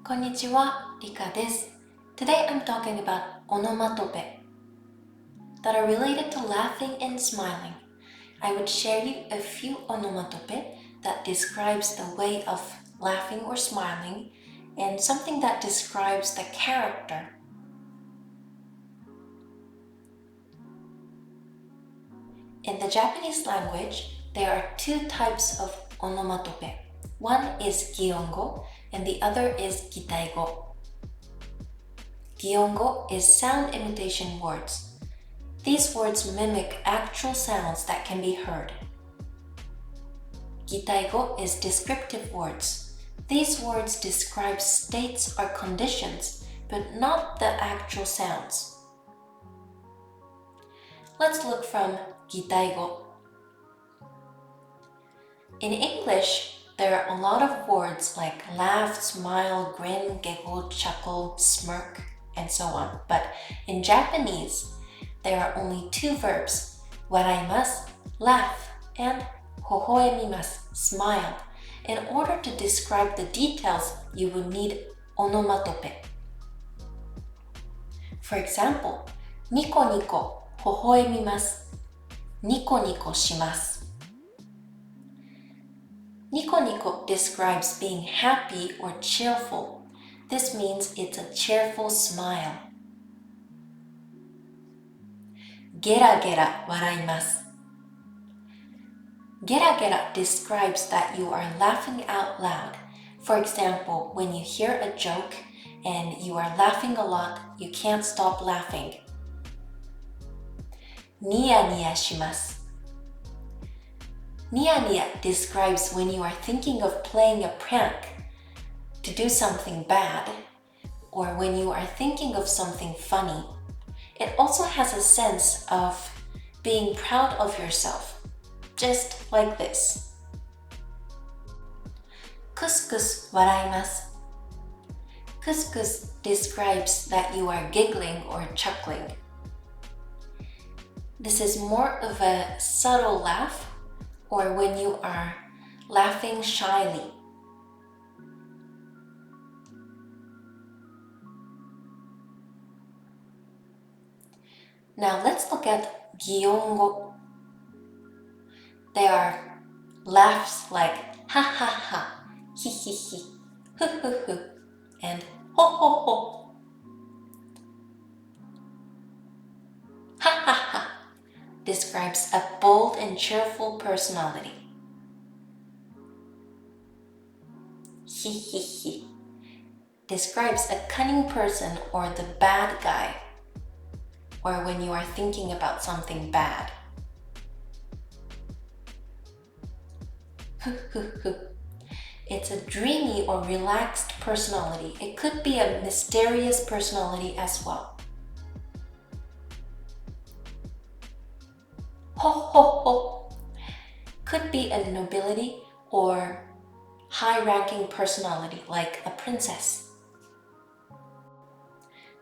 こんにちは、リカです。Today I'm talking about onomatope that are related to laughing and smiling. I would share you a few onomatope that describes the way of laughing or smiling and something that describes the character. In the Japanese language, there are two types of onomatope. One is gyongo and the other is gitaigo. Gyongo is sound imitation words. These words mimic actual sounds that can be heard. Gitaigo is descriptive words. These words describe states or conditions, but not the actual sounds. Let's look from gitaigo. In English, there are a lot of words like laugh, smile, grin, giggle, chuckle, smirk, and so on. But in Japanese, there are only two verbs, waraimasu, laugh, and hohoemimasu, smile. In order to describe the details, you would need onomatope. For example, niko niko, hohoemimasu, niko niko shimasu. Niko niko describes being happy or cheerful. This means it's a cheerful smile. Gera gera waraimasu. Gera gera describes that you are laughing out loud. For example, when you hear a joke and you are laughing a lot, you can't stop laughing. Nia nia shimasu. Nia nia describes when you are thinking of playing a prank, to do something bad, or when you are thinking of something funny. It also has a sense of being proud of yourself, just like this. Kuskus waraimasu. Kuskus describes that you are giggling or chuckling. This is more of a subtle laugh, or when you are laughing shyly. Now let's look at gyongo. There are laughs like ha ha ha, hi hi hi, hu hu hu, and ho ho ho. Ha ha ha describes a bold and cheerful personality. Hi hi hi describes a cunning person or the bad guy, or when you are thinking about something bad. It's a dreamy or relaxed personality. It could be a mysterious personality as well. Ho ho ho could be a nobility or high-ranking personality like a princess.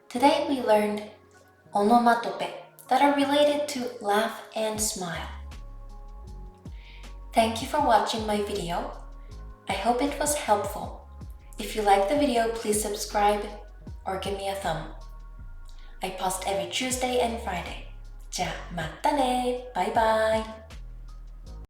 Today we learned onomatope that are related to laugh and smile. Thank you for watching my video. I hope it was helpful. If you liked the video, please subscribe or give me a thumb. I post every Tuesday and Friday. じゃあまたね。バイバイ。